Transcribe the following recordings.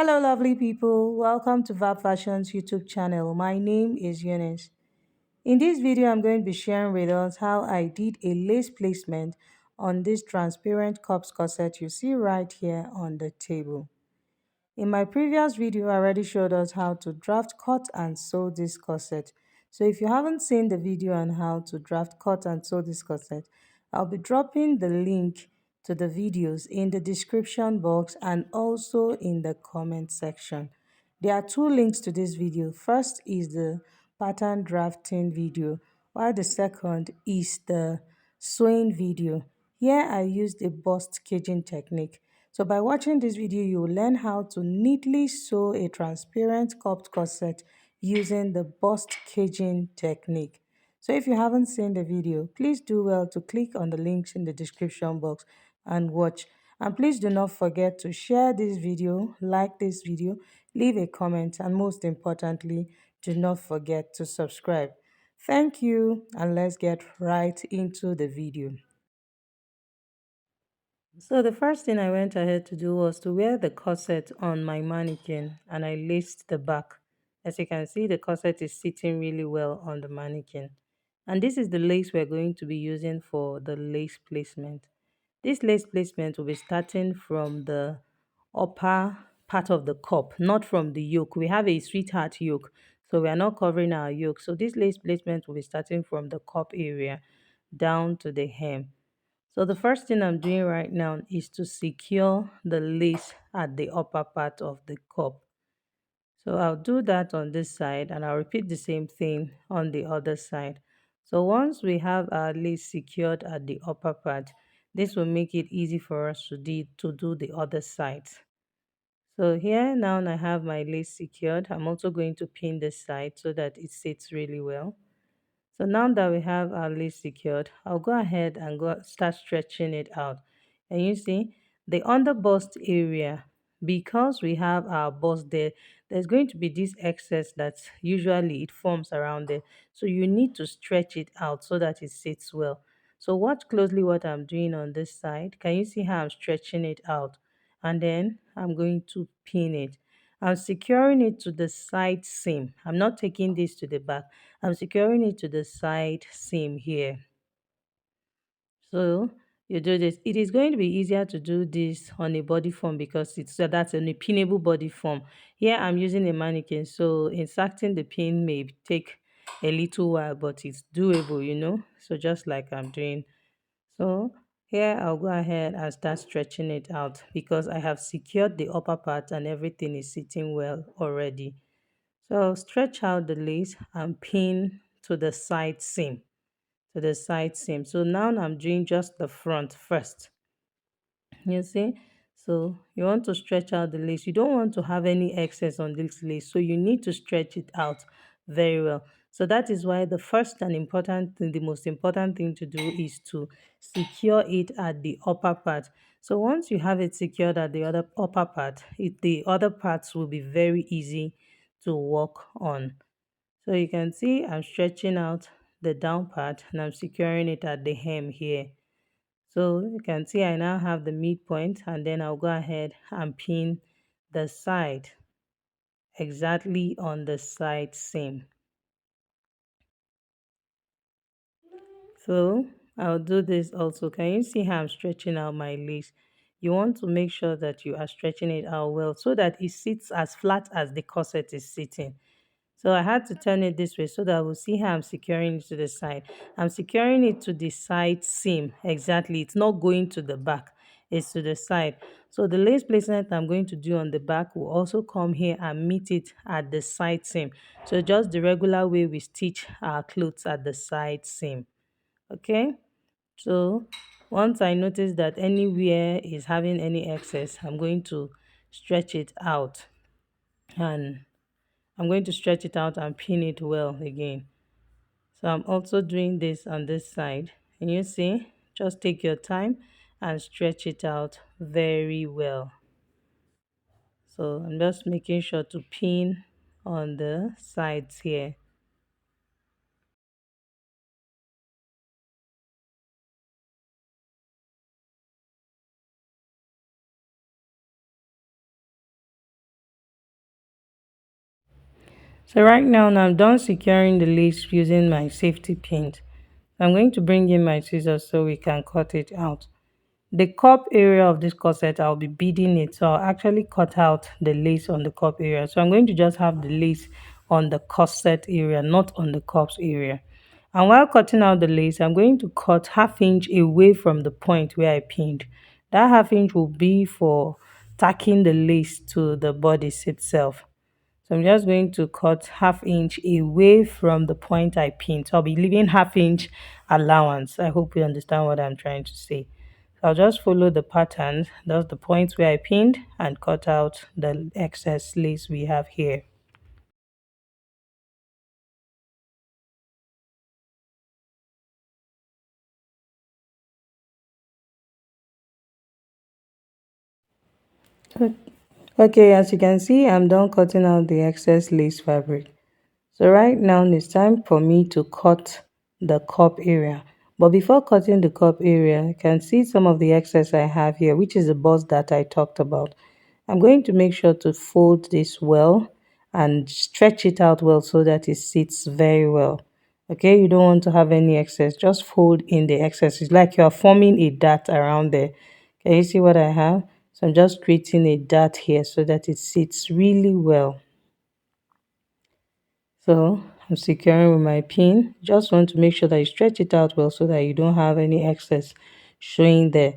Hello, lovely people. Welcome to Vab Fashion's YouTube channel. My name is Eunice. In this video, I'm going to be sharing with us how I did a lace placement on this transparent cups corset you see right here on the table. In my previous video, I already showed us how to draft, cut, and sew this corset. So if you haven't seen the video on how to draft, cut, and sew this corset, I'll be dropping the link to the videos in the description box and also in the comment section. There are two links to this video. First is the pattern drafting video, while the second is the sewing video. Here I used a bust caging technique. So by watching this video, you will learn how to neatly sew a transparent cupped corset using the bust caging technique. So if you haven't seen the video, please do well to click on the links in the description box and watch. And please do not forget to share this video, like this video, leave a comment, and most importantly, do not forget to subscribe. Thank you, and let's get right into the video. So the first thing I went ahead to do was to wear the corset on my mannequin, and I laced the back. As you can see, the corset is sitting really well on the mannequin. And this is the lace we're going to be using for the lace placement. This lace placement will be starting from the upper part of the cup, not from the yoke. We have a sweetheart yoke, so we are not covering our yoke. So this lace placement will be starting from the cup area down to the hem. So the first thing I'm doing right now is to secure the lace at the upper part of the cup. So I'll do that on this side and I'll repeat the same thing on the other side. So once we have our lace secured at the upper part, this will make it easy for us to do the other sides. So here now I have my lace secured. I'm also going to pin this side so that it sits really well. So now that we have our lace secured, I'll go ahead and start stretching it out. And you see, the under bust area, because we have our bust there, there's going to be this excess that usually it forms around there. So you need to stretch it out so that it sits well. So watch closely what I'm doing on this side. Can you see how I'm stretching it out? And then I'm going to pin it. I'm securing it to the side seam. I'm not taking this to the back. I'm securing it to the side seam here. So you do this. It is going to be easier to do this on a body form because that's an pinnable body form. Here I'm using a mannequin, so inserting the pin may take a little while, but it's doable, So just like I'm doing. So here I'll go ahead and start stretching it out because I have secured the upper part and everything is sitting well already. So I'll stretch out the lace and pin to the side seam. So now I'm doing just the front first. You see? So you want to stretch out the lace. You don't want to have any excess on this lace. So you need to stretch it out very well. So that is why the first and important thing, the most important thing to do is to secure it at the upper part. So once you have it secured at the other upper part, the other parts will be very easy to work on. So you can see I'm stretching out the down part and I'm securing it at the hem here. So you can see I now have the midpoint, and then I'll go ahead and pin the side exactly on the side seam. So I'll do this also. Can you see how I'm stretching out my lace? You want to make sure that you are stretching it out well so that it sits as flat as the corset is sitting. So I had to turn it this way so that we'll see how I'm securing it to the side. I'm securing it to the side seam. Exactly. It's not going to the back. It's to the side. So the lace placement I'm going to do on the back will also come here and meet it at the side seam. So just the regular way we stitch our clothes at the side seam. Okay. So once I notice that anywhere is having any excess, I'm going to stretch it out, and I'm going to stretch it out and pin it well again. So I'm also doing this on this side. And you see, just take your time and stretch it out very well. So I'm just making sure to pin on the sides here. So right now, I'm done securing the lace using my safety pins. I'm going to bring in my scissors so we can cut it out. The cup area of this corset, I'll be beading it, so I'll actually cut out the lace on the cup area. So I'm going to just have the lace on the corset area, not on the cups area. And while cutting out the lace, I'm going to cut half inch away from the point where I pinned. That half inch will be for tacking the lace to the bodice itself. So I'm just going to cut half inch away from the point I pinned. So I'll be leaving half inch allowance. I hope you understand what I'm trying to say. So I'll just follow the pattern. That's the point where I pinned and cut out the excess lace we have here. Okay, as you can see, I'm done cutting out the excess lace fabric. So right now it's time for me to cut the cup area. But before cutting the cup area, you can see some of the excess I have here, which is the bust that I talked about. I'm going to make sure to fold this well and stretch it out well so that it sits very well. Okay, you don't want to have any excess. Just fold in the excess. It's like you're forming a dart around there. Can you see what I have? So I'm just creating a dart here so that it sits really well. So I'm securing with my pin. Just want to make sure that you stretch it out well so that you don't have any excess showing there.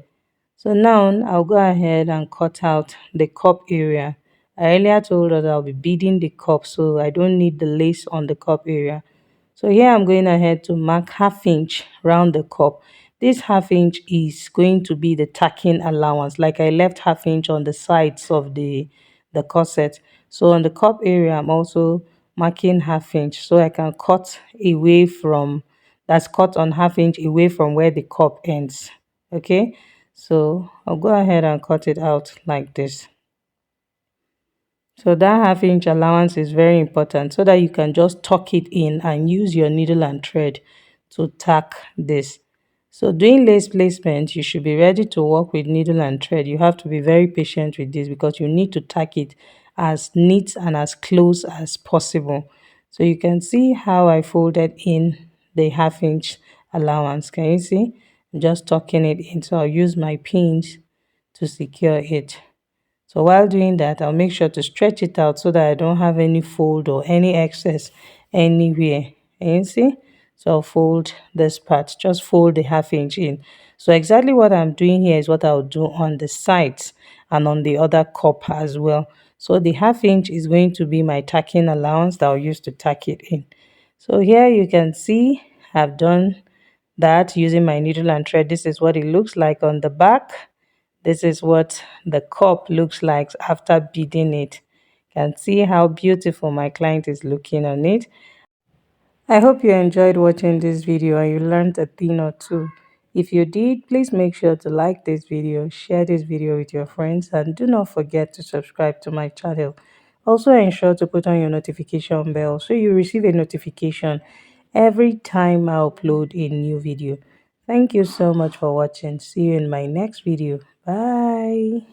So now I'll go ahead and cut out the cup area. I earlier told her that I'll be beading the cup, so I don't need the lace on the cup area. So here I'm going ahead to mark half inch round the cup. This half inch is going to be the tacking allowance, like I left half inch on the sides of the corset. So on the cup area, I'm also marking half inch so I can cut away from, that's cut on half inch away from where the cup ends. Okay, so I'll go ahead and cut it out like this. So that half inch allowance is very important so that you can just tuck it in and use your needle and thread to tack this. So doing lace placement, you should be ready to work with needle and thread. You have to be very patient with this because you need to tack it as neat and as close as possible. So you can see how I folded in the half inch allowance. Can you see? I'm just tucking it in. So I'll use my pins to secure it. So while doing that, I'll make sure to stretch it out so that I don't have any fold or any excess anywhere. And you see? So I'll fold this part, just fold the half inch in. So exactly what I'm doing here is what I'll do on the sides and on the other cup as well. So the half inch is going to be my tacking allowance that I'll use to tack it in. So here you can see I've done that using my needle and thread. This is what it looks like on the back. This is what the cup looks like after beading it. You can see how beautiful my client is looking on it. I hope you enjoyed watching this video and you learned a thing or two. If you did, please make sure to like this video, share this video with your friends, and do not forget to subscribe to my channel. Also ensure to put on your notification bell so you receive a notification every time I upload a new video. Thank you so much for watching. See you in my next video. Bye.